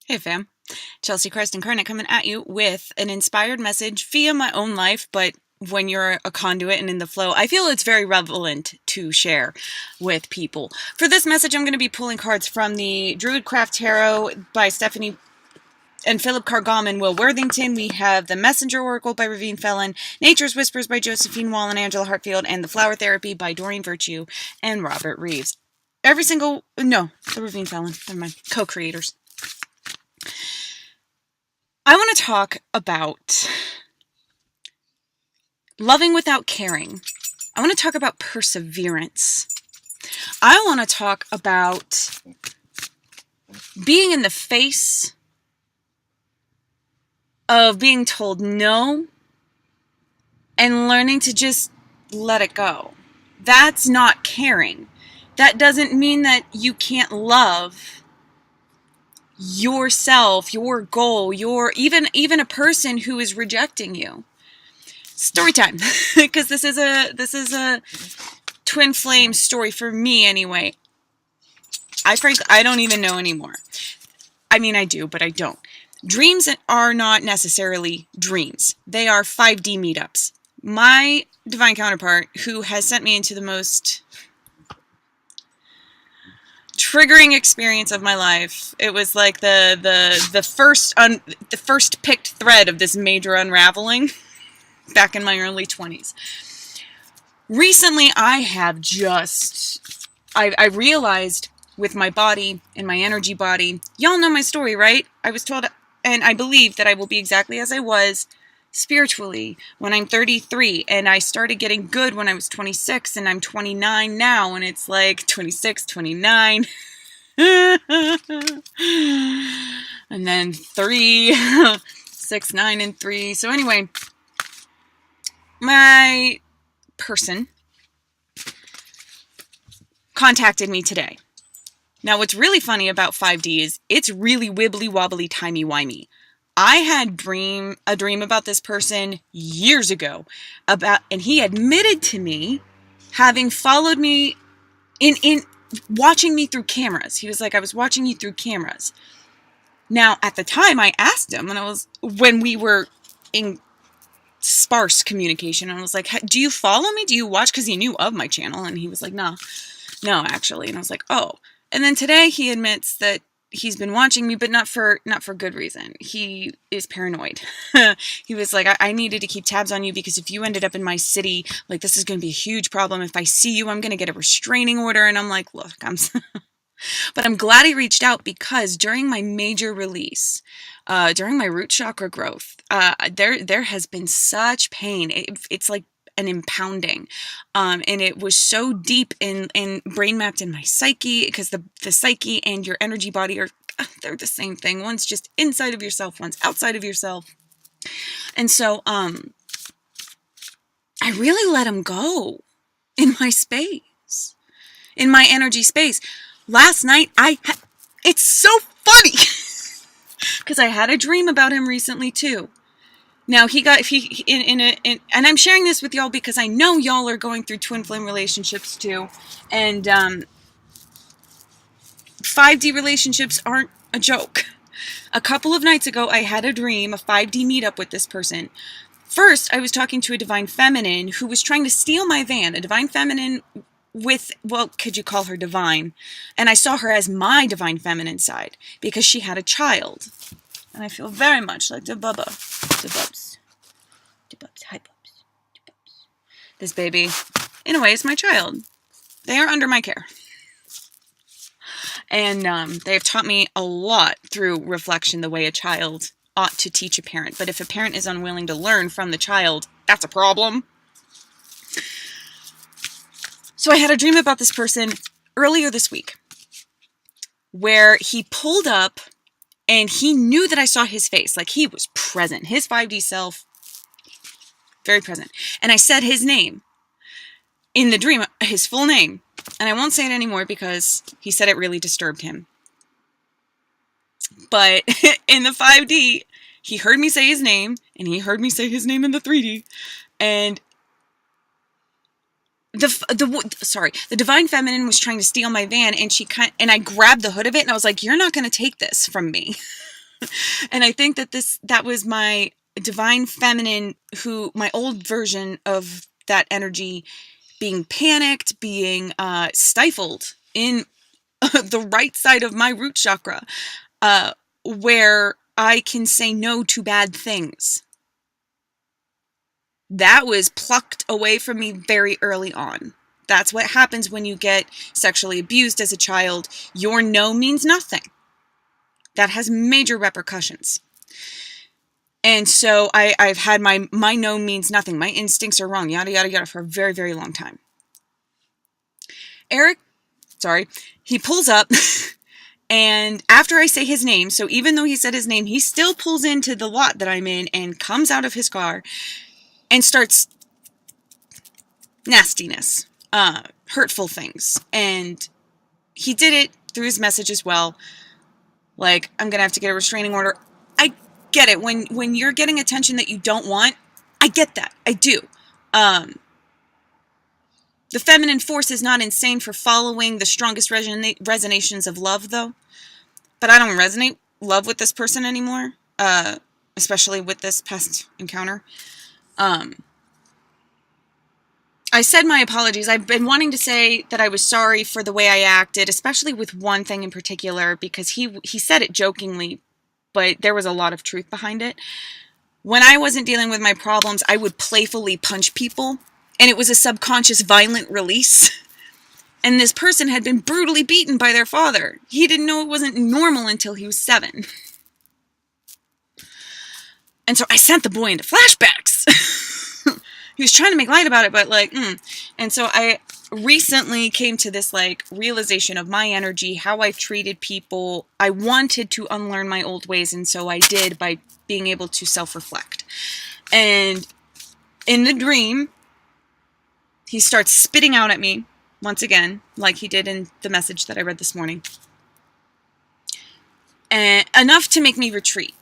Hey fam, Chelsea Christ Incarnate coming at you with an inspired message via my own life, but when you're a conduit and in the flow, I feel it's very relevant to share with people. For this message, I'm going to be pulling cards from the Druidcraft Tarot by Stephanie and Philip Cargom and Will Worthington. We have the Messenger Oracle by Ravine Felon, Nature's Whispers by Josephine Wall and Angela Hartfield, and The Flower Therapy by Doreen Virtue and Robert Reeves. The Ravine Felon, never mind, co-creators. I want to talk about loving without caring. I want to talk about perseverance. I want to talk about being in the face of being told no and learning to just let it go. That's not caring. That doesn't mean that you can't love yourself, your goal, even a person who is rejecting you. Story time, because this is a twin flame story for me anyway. I don't even know anymore. I mean, I do, but I don't. Dreams are not necessarily dreams. They are 5D meetups. My divine counterpart, who has sent me into the most triggering experience of my life. It was like the first picked thread of this major unraveling back in my early 20s. Recently, I realized with my body and my energy body, y'all know my story, right? I was told, and I believe that I will be exactly as I was spiritually when I'm 33, and I started getting good when I was 26, and I'm 29 now, and it's like 26, 29, and then 3, 6, 9, and 3. So anyway, my person contacted me today. Now, what's really funny about 5D is it's really wibbly wobbly, timey wimey. I had a dream about this person years ago and he admitted to me having followed me in watching me through cameras. He was like, I was watching you through cameras. Now, at the time I asked him, when we were in sparse communication, and I was like, do you follow me? Do you watch? Because he knew of my channel, and he was like, no, actually. And I was like, oh. And then today he admits that he's been watching me, but not for good reason. He is paranoid. He was like, I needed to keep tabs on you because if you ended up in my city, like, this is going to be a huge problem. If I see you, I'm going to get a restraining order. And I'm like, look, but I'm glad he reached out, because during my major release, during my root chakra growth, there has been such pain. It's like an impounding. And it was so deep in brain mapped in my psyche, because the psyche and your energy body they're the same thing. One's just inside of yourself, one's outside of yourself. And so, I really let him go in my space, in my energy space. Last night, it's so funny, because I had a dream about him recently too. Now, and I'm sharing this with y'all because I know y'all are going through twin flame relationships too. And 5D relationships aren't a joke. A couple of nights ago, I had a dream, a 5D meetup with this person. First, I was talking to a divine feminine who was trying to steal my van. A divine feminine could you call her divine? And I saw her as my divine feminine side because she had a child. And I feel very much like the Bubba. The Bubs. Hi, Bubs. This baby, in a way, is my child. They are under my care. And they have taught me a lot through reflection, the way a child ought to teach a parent. But if a parent is unwilling to learn from the child, that's a problem. So I had a dream about this person earlier this week where he pulled up and he knew that I saw his face. Like, he was present. His 5D self, very present. And I said his name in the dream, his full name. And I won't say it anymore because he said it really disturbed him. But in the 5D, he heard me say his name, and he heard me say his name in the 3D. And the divine feminine was trying to steal my van, and I grabbed the hood of it, and I was like, you're not going to take this from me. And I think that was my divine feminine, my old version of that energy being panicked, being stifled in the right side of my root chakra, where I can say no to bad things. That was plucked away from me very early on. That's what happens when you get sexually abused as a child. Your no means nothing. That has major repercussions. And so I've had my no means nothing. My instincts are wrong, yada, yada, yada, for a very, very long time. Eric, he pulls up, and after I say his name, so even though he said his name, he still pulls into the lot that I'm in and comes out of his car and starts nastiness, hurtful things. And he did it through his message as well. Like, I'm going to have to get a restraining order. I get it. When you're getting attention that you don't want, I get that. I do. The feminine force is not insane for following the strongest resonations of love, though. But I don't resonate love with this person anymore, especially with this past encounter. I said my apologies. I've been wanting to say that I was sorry for the way I acted, especially with one thing in particular, because he said it jokingly, but there was a lot of truth behind it. When I wasn't dealing with my problems, I would playfully punch people, and it was a subconscious violent release. And this person had been brutally beaten by their father. He didn't know it wasn't normal until he was 7. And so I sent the boy into flashbacks. He was trying to make light about it, but And so I recently came to this realization of my energy, how I've treated people. I wanted to unlearn my old ways, and so I did by being able to self-reflect. And in the dream, he starts spitting out at me once again, like he did in the message that I read this morning. And enough to make me retreat.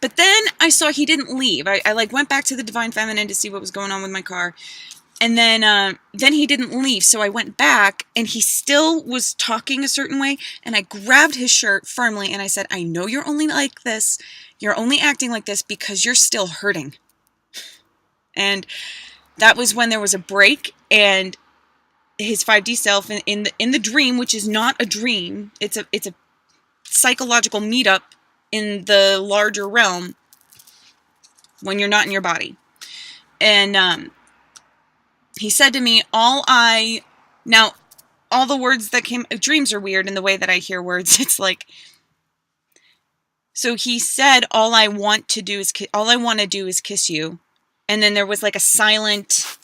But then I saw he didn't leave. I went back to the Divine Feminine to see what was going on with my car. And then he didn't leave. So I went back, and he still was talking a certain way. And I grabbed his shirt firmly, and I said, I know you're only like this. You're only acting like this because you're still hurting. And that was when there was a break, and his 5D self in the dream, which is not a dream. It's a psychological meetup in the larger realm when you're not in your body. And he said to me, all the words that came, dreams are weird in the way that I hear words. It's like, so he said, all I want to do is kiss you. And then there was a silent,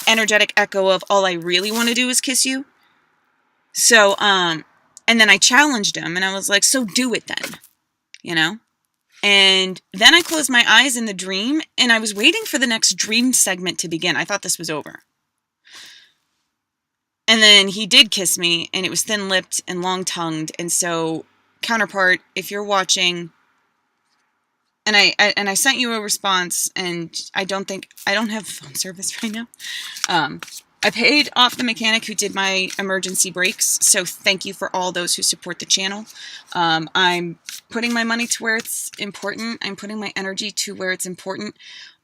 energetic echo of all I really want to do is kiss you. So, and then I challenged him, and I was like, so do it then. And then I closed my eyes in the dream, and I was waiting for the next dream segment to begin. I thought this was over. And then he did kiss me, and it was thin-lipped and long-tongued. And so, counterpart, if you're watching, and I sent you a response, and I don't have phone service right now. I paid off the mechanic who did my emergency brakes, so thank you for all those who support the channel. I'm putting my money to where it's important. I'm putting my energy to where it's important.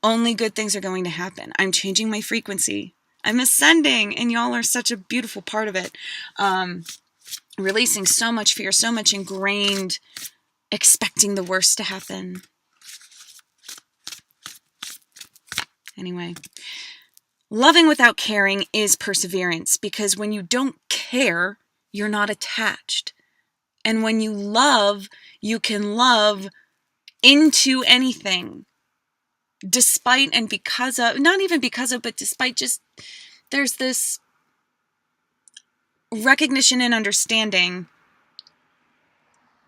Only good things are going to happen. I'm changing my frequency. I'm ascending, and y'all are such a beautiful part of it. Releasing so much fear, so much ingrained, expecting the worst to happen. Anyway. Loving without caring is perseverance, because when you don't care, you're not attached. And when you love, you can love into anything. Despite and because of, not even because of, but despite just, there's this recognition and understanding.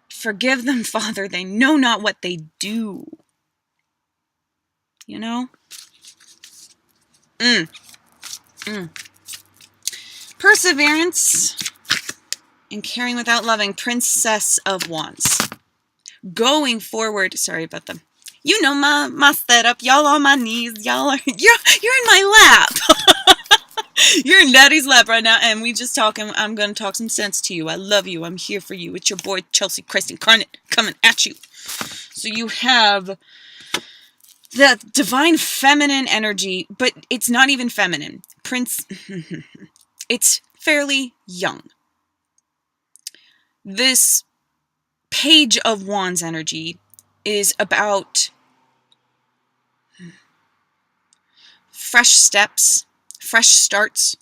Forgive them, Father, they know not what they do. Perseverance and caring without loving, Princess of Wands. Going forward, sorry about them. My setup, y'all on my knees, you're in my lap. You're in Daddy's lap right now, and we just talking. I'm gonna talk some sense to you. I love you. I'm here for you. It's your boy Chelsea Christ Incarnate coming at you. So you have the divine feminine energy, but it's not even feminine. It's fairly young. This Page of Wands energy is about fresh steps, fresh starts,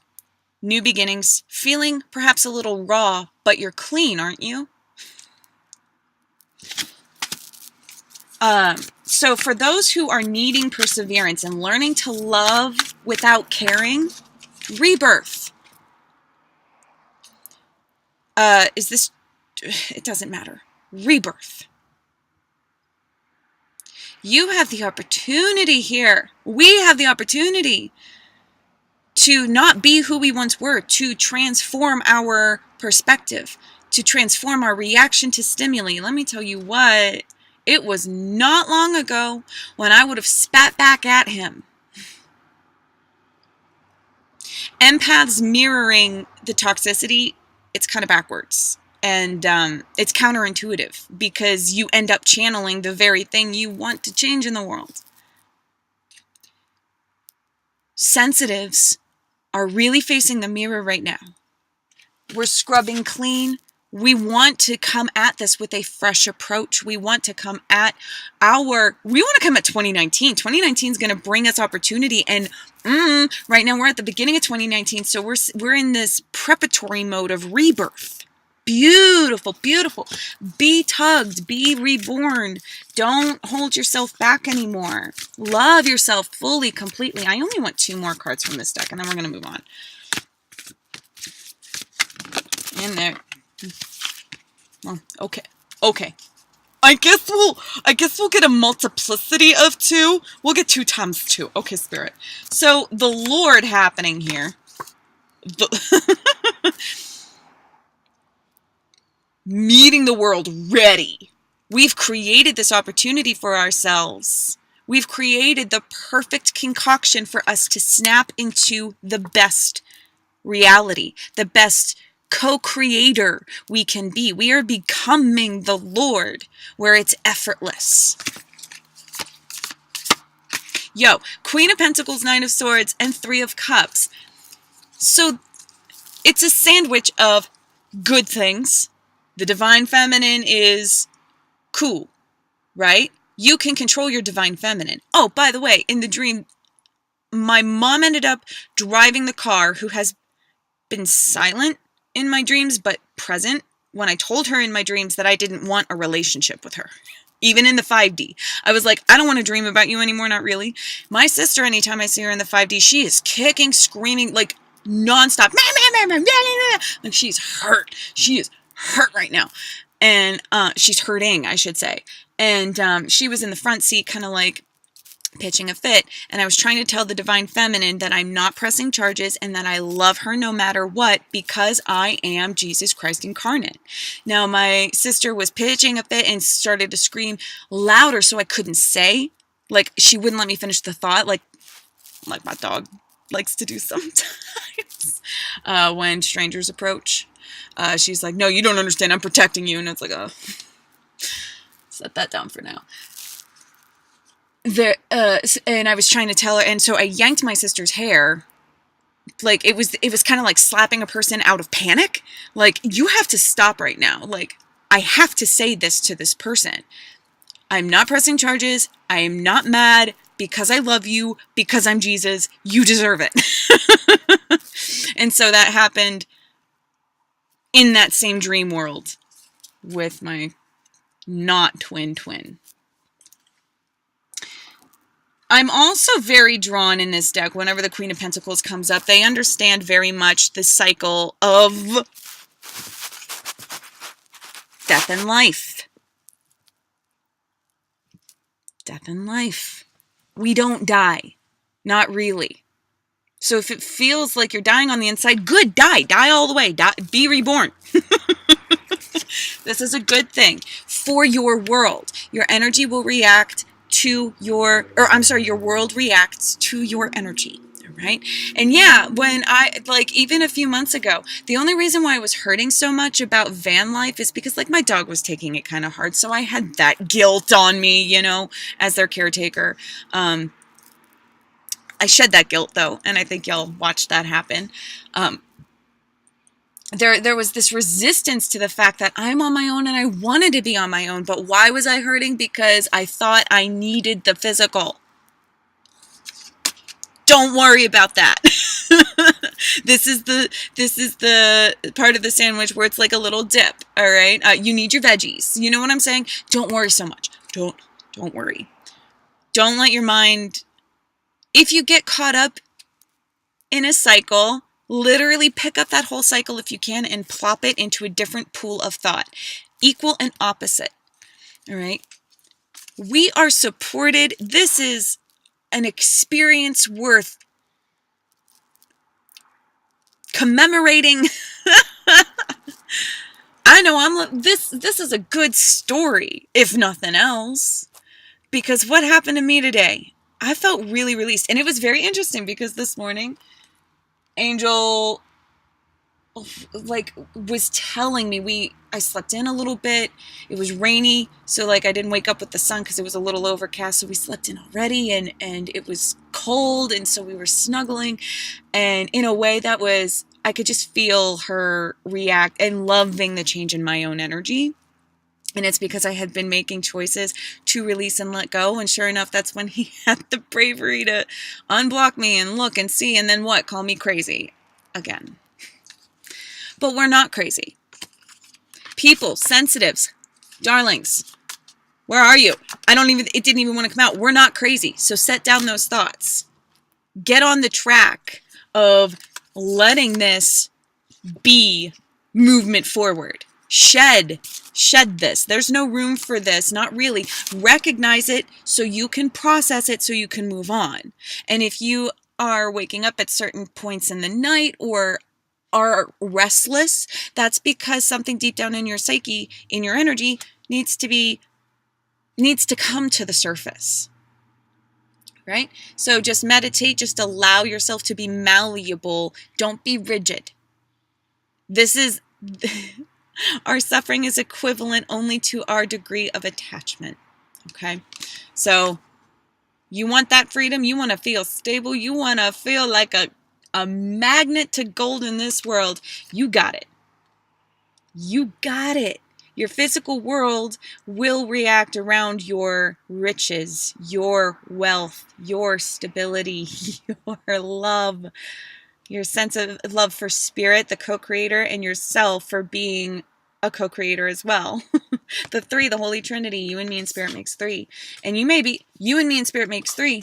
new beginnings, feeling perhaps a little raw, but you're clean, aren't you? So for those who are needing perseverance and learning to love without caring, rebirth. It doesn't matter. Rebirth. You have the opportunity here. We have the opportunity to not be who we once were, to transform our perspective, to transform our reaction to stimuli. Let me tell you what, it was not long ago when I would have spat back at him. Empaths mirroring the toxicity, it's kind of backwards. And it's counterintuitive because you end up channeling the very thing you want to change in the world. Sensitives are really facing the mirror right now. We're scrubbing clean. We want to come at this with a fresh approach. We want to come at 2019. 2019 is going to bring us opportunity. And right now we're at the beginning of 2019. So we're in this preparatory mode of rebirth. Beautiful, beautiful. Be tugged, be reborn. Don't hold yourself back anymore. Love yourself fully, completely. I only want 2 more cards from this deck, and then we're going to move on. In there. Well, okay. I guess we'll get a multiplicity of 2. We'll get 2 times 2. Okay, Spirit. So the Lord happening here. Meeting the world ready. We've created this opportunity for ourselves. We've created the perfect concoction for us to snap into the best reality, the best co-creator we can be. We are becoming the Lord where it's effortless. Queen of Pentacles, 9 of Swords, and 3 of Cups. So it's a sandwich of good things. The divine feminine is cool, right? You can control your divine feminine. Oh, by the way, in the dream, my mom ended up driving the car, who has been silent in my dreams, but present when I told her in my dreams that I didn't want a relationship with her. Even in the 5D. I was like, I don't want to dream about you anymore, not really. My sister, anytime I see her in the 5D, she is kicking, screaming, like nonstop. Like she's hurt. She is hurt right now. And she's hurting, I should say. And she was in the front seat, kind of like pitching a fit. And I was trying to tell the divine feminine that I'm not pressing charges and that I love her no matter what, because I am Jesus Christ incarnate. Now, my sister was pitching a fit and started to scream louder, so I couldn't say. Like, she wouldn't let me finish the thought, like my dog likes to do sometimes when strangers approach. She's like, no, you don't understand. I'm protecting you. And it's like, oh, set that down for now. And I was trying to tell her. And so I yanked my sister's hair. Like, it was kind of like slapping a person out of panic. Like, you have to stop right now. Like, I have to say this to this person. I'm not pressing charges. I am not mad because I love you, because I'm Jesus. You deserve it. And so that happened in that same dream world with my not twin. I'm also very drawn in this deck. Whenever the Queen of Pentacles comes up, they understand very much the cycle of death and life. Death and life. We don't die. Not really. So if it feels like you're dying on the inside, good, die. Die all the way. Be reborn. This is a good thing for your world. Your energy will react to your world reacts to your energy. right? And yeah, when I, like, even a few months ago, the only reason why I was hurting so much about van life is because, like, my dog was taking it kind of hard. So I had that guilt on me, you know, as their caretaker. I shed that guilt, though, and I think y'all watched that happen. There was this resistance to the fact that I'm on my own and I wanted to be on my own. But why was I hurting? Because I thought I needed the physical. Don't worry about that. This is the part of the sandwich where it's like a little dip. All right. You need your veggies. You know what I'm saying? Don't worry so much. Don't worry. Don't let your mind, if you get caught up in a cycle, literally pick up that whole cycle if you can and plop it into a different pool of thought. Equal and opposite. All right. We are supported. This is an experience worth commemorating. I know this is a good story, if nothing else, because what happened to me today, I felt really released. And it was very interesting because this morning, Angel, like, was telling me, I slept in a little bit. It was rainy, so, like, I didn't wake up with the sun because it was a little overcast, so we slept in already, and it was cold, and so we were snuggling, and in a way that was, I could just feel her react and loving the change in my own energy. And it's because I had been making choices to release and let go. And sure enough, that's when he had the bravery to unblock me and look and see. And then what? Call me crazy again. But we're not crazy. People, sensitives, darlings, where are you? It didn't even want to come out. We're not crazy. So set down those thoughts. Get on the track of letting this be movement forward. Shed this. There's no room for this. Not really. Recognize it so you can process it, so you can move on. And if you are waking up at certain points in the night or are restless, that's because something deep down in your psyche, in your energy, needs to come to the surface. Right? So just meditate, just allow yourself to be malleable. Don't be rigid. This is our suffering is equivalent only to our degree of attachment. Okay? So you want that freedom, you want to feel stable, you want to feel like a magnet to gold in this world. You got it. You got it. Your physical world will react around your riches, your wealth, your stability, your love, your sense of love for spirit, the co-creator, and yourself for being a co-creator as well. The three, the Holy Trinity, you and me and spirit makes three. And you and me and spirit makes three.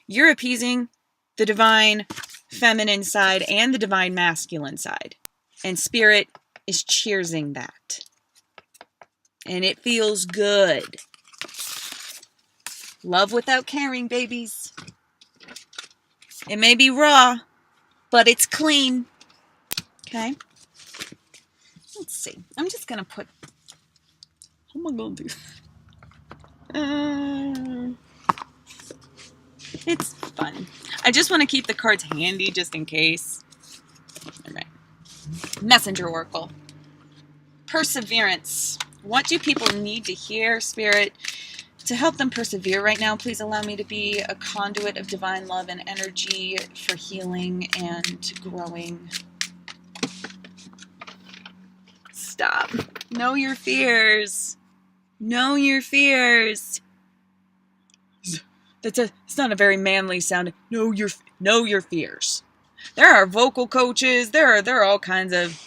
You're appeasing the divine feminine side and the divine masculine side. And spirit is cheersing that. And it feels good. Love without caring, babies. It may be raw, but it's clean. Okay? Let's see. I'm just going to put... How am I going to do? It's fun. I just want to keep the cards handy just in case. All right. Messenger Oracle. Perseverance. What do people need to hear, Spirit, to help them persevere right now? Please allow me to be a conduit of divine love and energy for healing and growing. Stop. Know your fears. Know your fears. It's not a very manly sound. Know your fears. There are vocal coaches. There are all kinds of...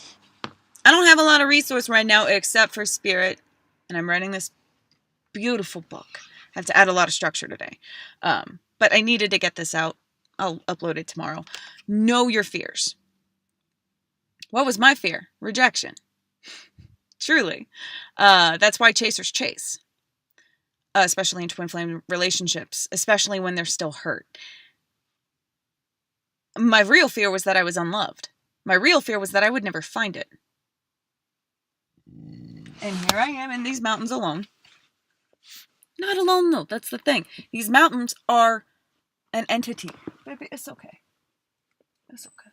I don't have a lot of resource right now except for spirit. And I'm writing this beautiful book. I have to add a lot of structure today. But I needed to get this out. I'll upload it tomorrow. Know your fears. What was my fear? Rejection. Truly. That's why chasers chase. Especially in twin flame relationships. Especially when they're still hurt. My real fear was that I was unloved. My real fear was that I would never find it. And here I am in these mountains alone. Not alone, though. That's the thing. These mountains are an entity. Baby, it's okay. It's okay.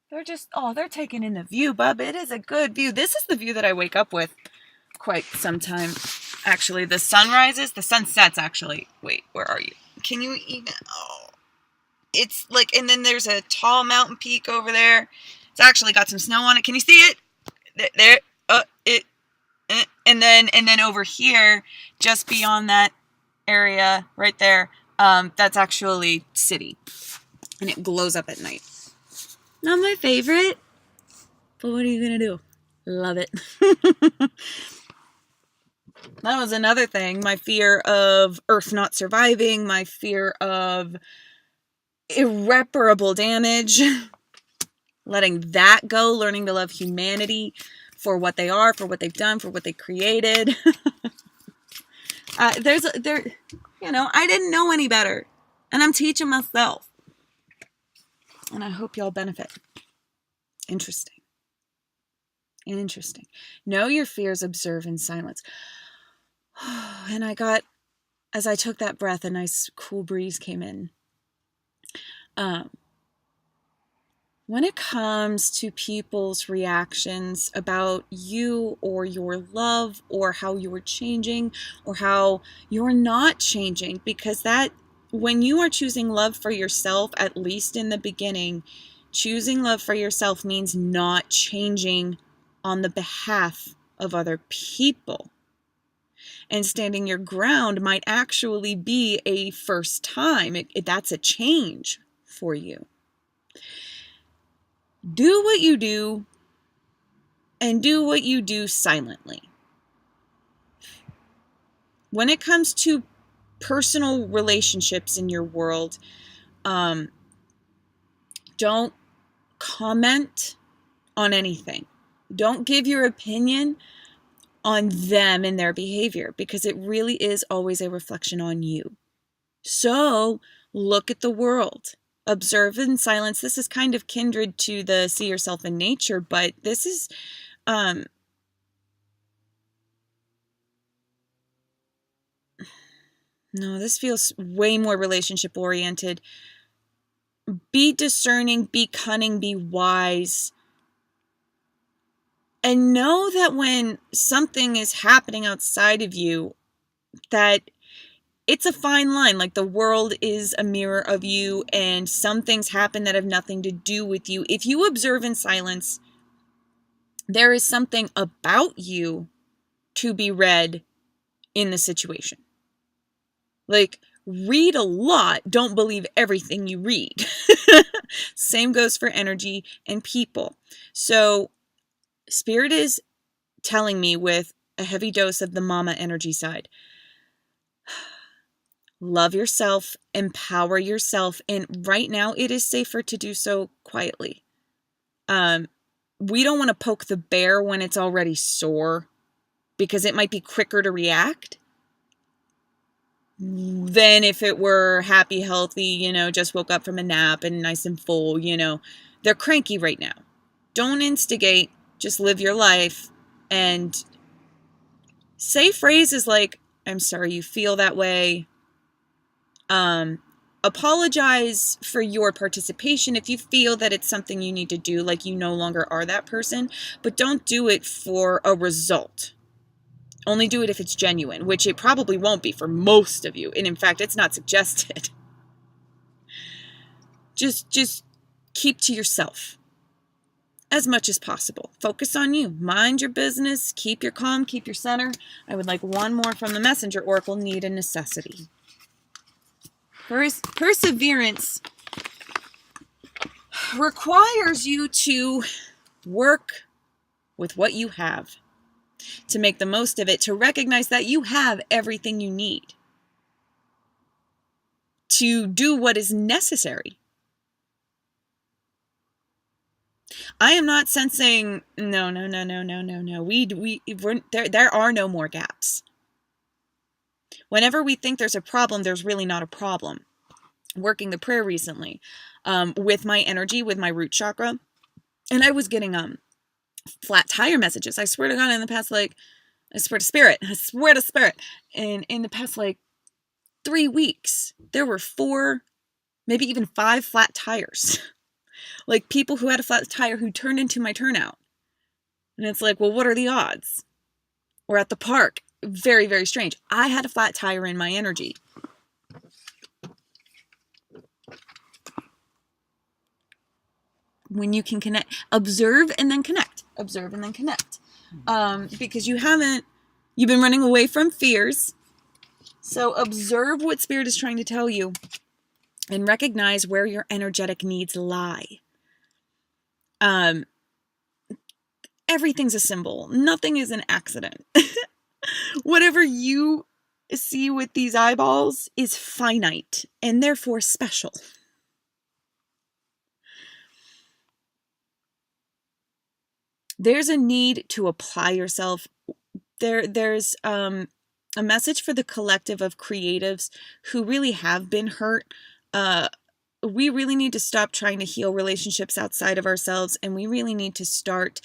They're just, they're taking in the view, bub. It is a good view. This is the view that I wake up with quite sometime. Actually, the sun rises, the sun sets, actually. Wait, where are you? Can you even, it's like, and then there's a tall mountain peak over there. It's actually got some snow on it. Can you see it? There, and then over here, just beyond that area right there, that's actually city. And it glows up at night. Not my favorite, but what are you gonna do? Love it. That was another thing. My fear of Earth not surviving, my fear of irreparable damage, letting that go, learning to love humanity for what they are, for what they've done, for what they created. I didn't know any better, and I'm teaching myself. And I hope y'all benefit. Interesting. Know your fears, observe in silence. And I got, as I took that breath, a nice cool breeze came in. When it comes to people's reactions about you or your love or how you're changing or how you're not changing, because that, when you are choosing love for yourself, at least in the beginning, choosing love for yourself means not changing on the behalf of other people. And standing your ground might actually be a first time. That's a change for you. Do what you do, and do what you do silently. When it comes to personal relationships in your world, don't comment on anything. Don't give your opinion on them and their behavior, because it really is always a reflection on you. So look at the world. Observe in silence. This is kind of kindred to the see yourself in nature, but this is no, this feels way more relationship oriented. Be discerning, be cunning, be wise. And know that when something is happening outside of you, that it's a fine line. Like, the world is a mirror of you, and some things happen that have nothing to do with you. If you observe in silence, there is something about you to be read in the situation. Like, read a lot, don't believe everything you read. Same goes for energy and people. So Spirit is telling me, with a heavy dose of the mama energy side, love yourself, empower yourself, and right now it is safer to do so quietly. We don't want to poke the bear when it's already sore, because it might be quicker to react than if it were happy, healthy, just woke up from a nap and nice and full. They're cranky right now. Don't instigate, just live your life, and say phrases like, I'm sorry you feel that way. Apologize for your participation if you feel that it's something you need to do, like you no longer are that person, but don't do it for a result. Only do it if it's genuine, which it probably won't be for most of you. And in fact, it's not suggested. Just keep to yourself as much as possible. Focus on you. Mind your business. Keep your calm. Keep your center. I would like one more from the Messenger Oracle, need and necessity. Perseverance requires you to work with what you have, to make the most of it, to recognize that you have everything you need to do what is necessary. I am not sensing, no. There are no more gaps. Whenever we think there's a problem, there's really not a problem. Working the prayer recently, with my energy, with my root chakra, and I was getting flat tire messages. I swear to God, in the past, I swear to Spirit, and in the past 3 weeks, there were 4, maybe even 5 flat tires. Like people who had a flat tire who turned into my turnout. And it's like, well, what are the odds? Or at the park, very, very strange. I had a flat tire in my energy. When you can connect, observe and then connect, observe and then connect. Because you've been running away from fears. So observe what Spirit is trying to tell you and recognize where your energetic needs lie. Everything's a symbol. Nothing is an accident. Whatever you see with these eyeballs is finite and therefore special. There's a need to apply yourself. There's a message for the collective of creatives who really have been hurt. We really need to stop trying to heal relationships outside of ourselves, and we really need to start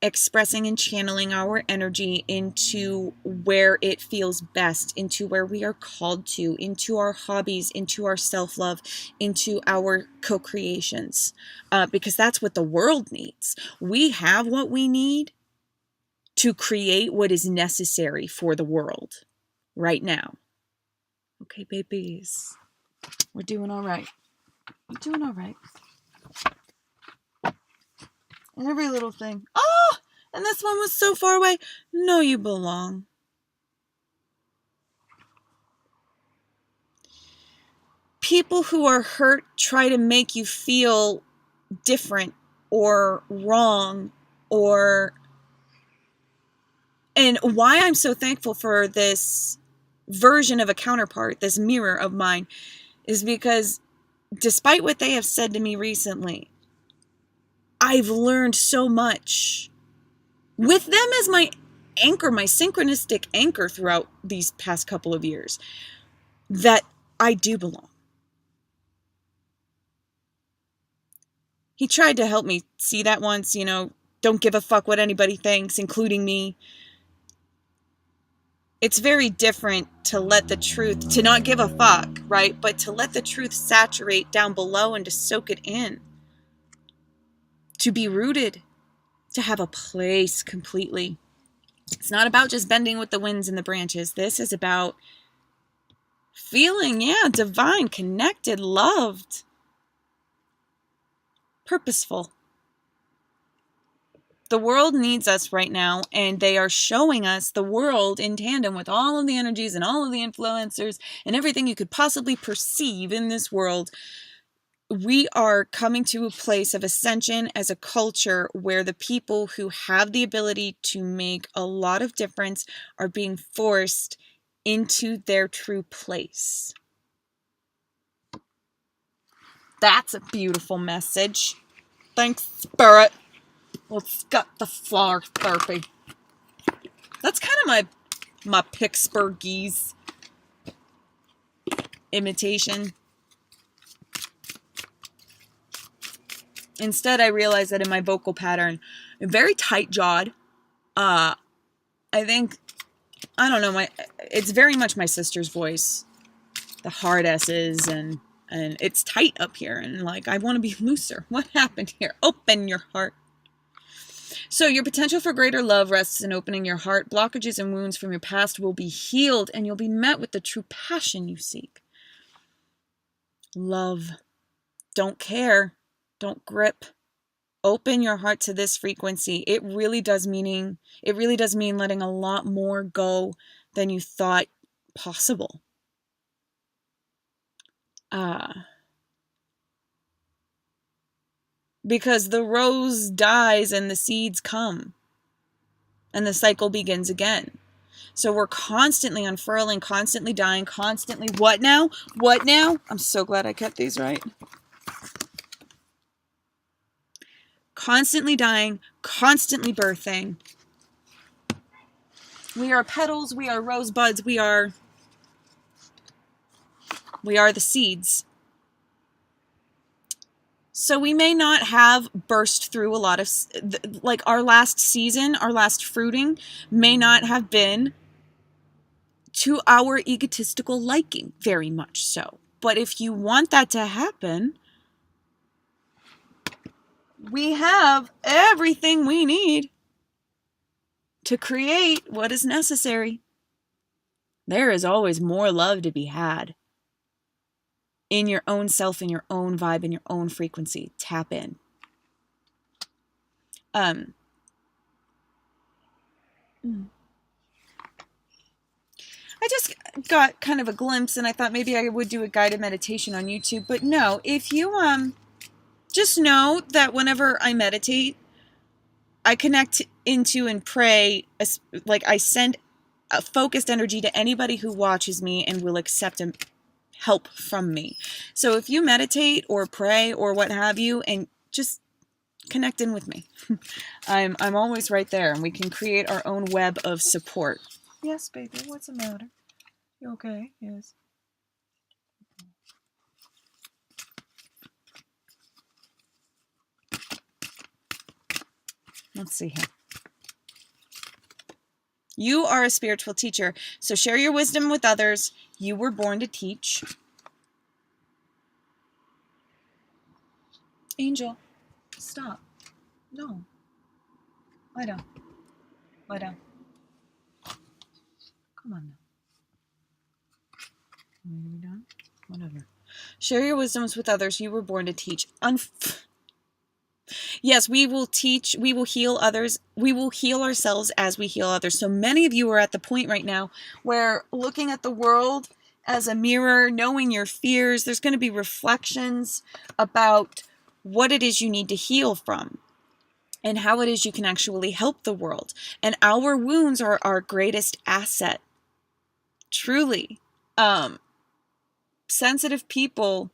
expressing and channeling our energy into where it feels best, into where we are called to, into our hobbies, into our self-love, into our co-creations, because that's what the world needs. We have what we need to create what is necessary for the world right now. Okay, babies, we're doing all right. We're doing all right. And every little thing. Oh, and this one was so far away. No, you belong. People who are hurt try to make you feel different or wrong and why I'm so thankful for this version of a counterpart, this mirror of mine, is because despite what they have said to me recently, I've learned so much with them as my anchor, my synchronistic anchor throughout these past couple of years, that I do belong. He tried to help me see that once, don't give a fuck what anybody thinks, including me. It's very different to let the truth, to not give a fuck, right? But to let the truth saturate down below and to soak it in. To be rooted, to have a place completely. It's not about just bending with the winds and the branches. This is about feeling, divine, connected, loved, purposeful. The world needs us right now, and they are showing us the world in tandem with all of the energies and all of the influencers and everything you could possibly perceive in this world. We are coming to a place of ascension as a culture where the people who have the ability to make a lot of difference are being forced into their true place. That's a beautiful message. Thanks, Spirit. Let's get the flower therapy. That's kind of my Pittsburghese imitation. Instead, I realized that in my vocal pattern, I'm very tight-jawed. I think, I don't know, it's very much my sister's voice. The hard S's and it's tight up here. And I want to be looser. What happened here? Open your heart. So your potential for greater love rests in opening your heart. Blockages and wounds from your past will be healed, and you'll be met with the true passion you seek. Love. Don't care. Don't grip. Open your heart to this frequency. It really does mean letting a lot more go than you thought possible. Because the rose dies and the seeds come. And the cycle begins again. So we're constantly unfurling, constantly dying, constantly... What now? What now? I'm so glad I kept these right. Constantly dying, constantly birthing. We are petals, we are rosebuds, we are the seeds. So we may not have burst through a lot of, our last season, our last fruiting may not have been to our egotistical liking, very much so. But if you want that to happen, we have everything we need to create what is necessary. There is always more love to be had in your own self, in your own vibe, in your own frequency. Tap in. I just got kind of a glimpse, and I thought maybe I would do a guided meditation on YouTube, but no, if you just know that whenever I meditate, I connect into and pray, like I send a focused energy to anybody who watches me and will accept help from me. So if you meditate or pray or what have you, and just connect in with me, I'm always right there, and we can create our own web of support. Yes, baby. What's the matter? You okay? Yes. Let's see here. You are a spiritual teacher, so share your wisdom with others. You were born to teach. Angel, stop. No. Lie down. Lie down. Come on now. Are you done? Whatever. Share your wisdoms with others. You were born to teach. Yes, we will teach. We will heal others. We will heal ourselves as we heal others. So many of you are at the point right now where looking at the world as a mirror, knowing your fears, there's going to be reflections about what it is you need to heal from and how it is you can actually help the world. And our wounds are our greatest asset. Truly. Sensitive people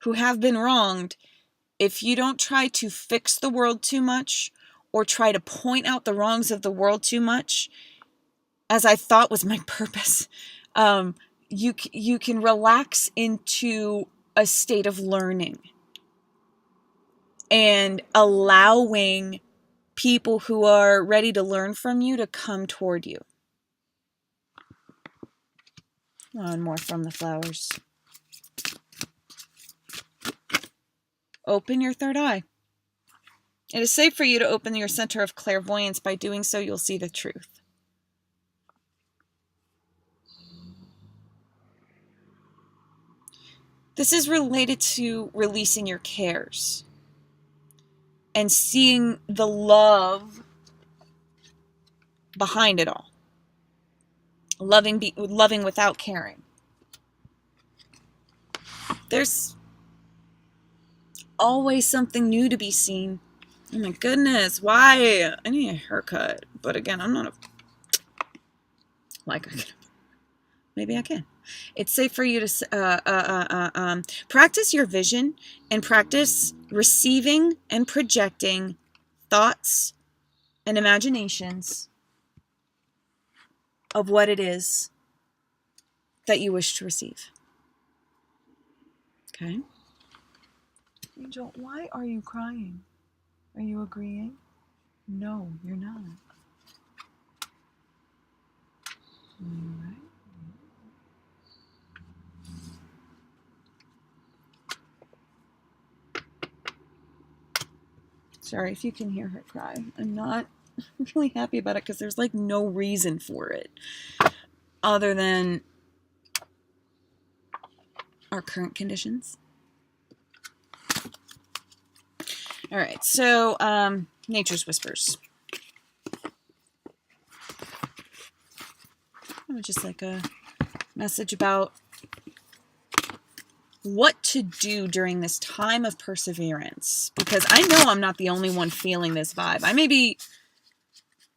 who have been wronged, if you don't try to fix the world too much or try to point out the wrongs of the world too much, as I thought was my purpose, you can relax into a state of learning and allowing people who are ready to learn from you to come toward you. And more from the flowers. Open your third eye. It is safe for you to open your center of clairvoyance. By doing so, you'll see the truth. This is related to releasing your cares and seeing the love behind it all. Loving without caring. There's always something new to be seen. Oh my goodness, why? I need a haircut. But again, I'm not maybe I can. It's safe for you to practice your vision and practice receiving and projecting thoughts and imaginations of what it is that you wish to receive. Okay? Angel, why are you crying? Are you agreeing? No, you're not. All right. Sorry if you can hear her cry. I'm not really happy about it because there's like no reason for it other than our current conditions. All right, so Nature's Whispers. Just like a message about what to do during this time of perseverance, because I know I'm not the only one feeling this vibe. I may be,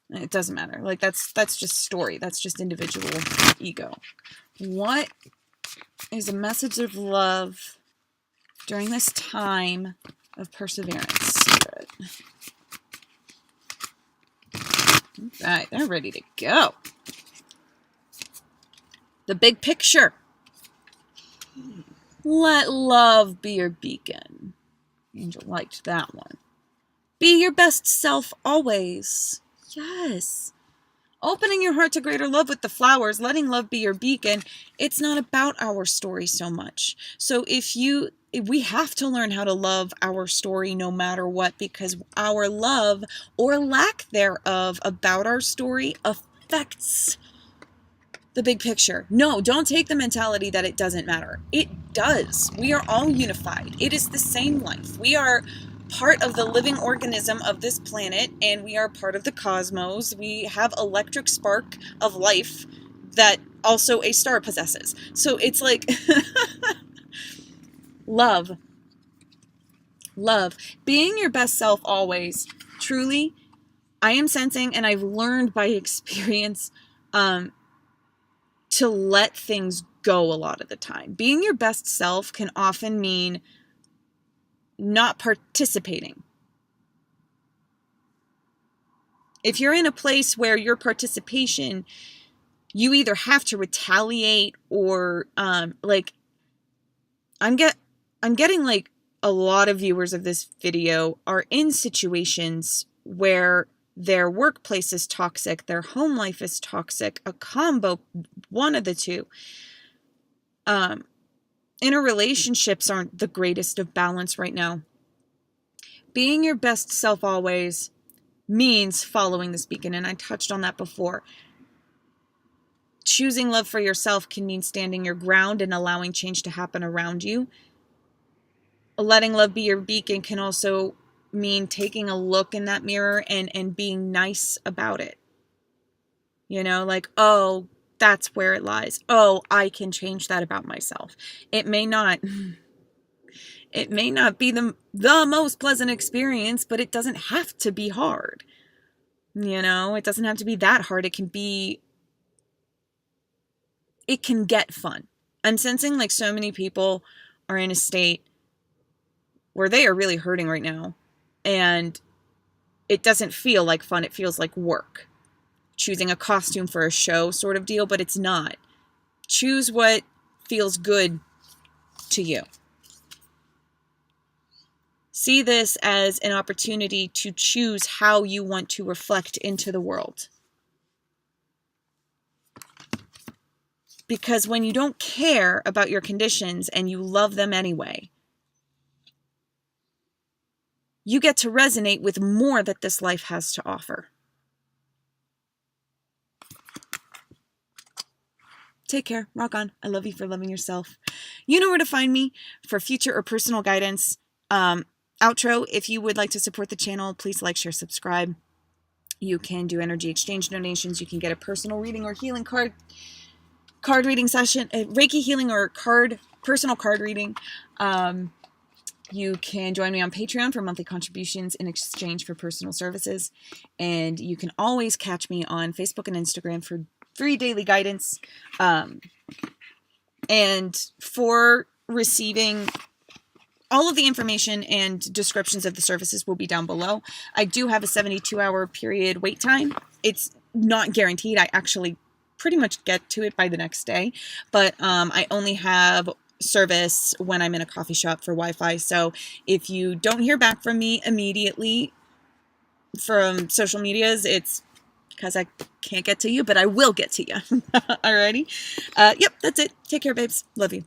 it doesn't matter. Like that's just story. That's just individual ego. What is a message of love during this time of perseverance? Good. All right, they're ready to go. The big picture. Let love be your beacon. Angel liked that one. Be your best self always. Yes. Opening your heart to greater love with the flowers, letting love be your beacon. It's not about our story so much. So we have to learn how to love our story no matter what, because our love or lack thereof about our story affects the big picture. No, don't take the mentality that it doesn't matter. It does. We are all unified. It is the same life. We are part of the living organism of this planet, and we are part of the cosmos. We have electric spark of life that also a star possesses. So it's like love. Being your best self always. Truly, I am sensing, and I've learned by experience, to let things go a lot of the time. Being your best self can often mean not participating. If you're in a place where your participation, you either have to retaliate or I'm getting like a lot of viewers of this video are in situations where their workplace is toxic, their home life is toxic, a combo, one of the two. Interrelationships aren't the greatest of balance right now. Being your best self always means following this beacon, and I touched on that before. Choosing love for yourself can mean standing your ground and allowing change to happen around you. Letting love be your beacon can also mean taking a look in that mirror and being nice about it. You know, like, oh, that's where it lies. Oh, I can change that about myself. It may not be the most pleasant experience, but it doesn't have to be hard. You know, it doesn't have to be that hard. It can get fun. I'm sensing like so many people are in a state where they are really hurting right now, and it doesn't feel like fun. It feels like work. Choosing a costume for a show sort of deal, but it's not. Choose what feels good to you. See this as an opportunity to choose how you want to reflect into the world. Because when you don't care about your conditions and you love them anyway, you get to resonate with more that this life has to offer. Take care. Rock on. I love you for loving yourself. You know where to find me for future or personal guidance. Outro, if you would like to support the channel, please like, share, subscribe. You can do energy exchange donations. You can get a personal reading or healing card reading session, a Reiki healing or personal card reading. You can join me on Patreon for monthly contributions in exchange for personal services. And you can always catch me on Facebook and Instagram for free daily guidance. And for receiving all of the information and descriptions of the services will be down below. I do have a 72-hour period wait time. It's not guaranteed. I actually pretty much get to it by the next day. But I only have service when I'm in a coffee shop for Wi-Fi. So if you don't hear back from me immediately from social medias, it's because I can't get to you, but I will get to you. Alrighty. Yep, that's it. Take care, babes. Love you.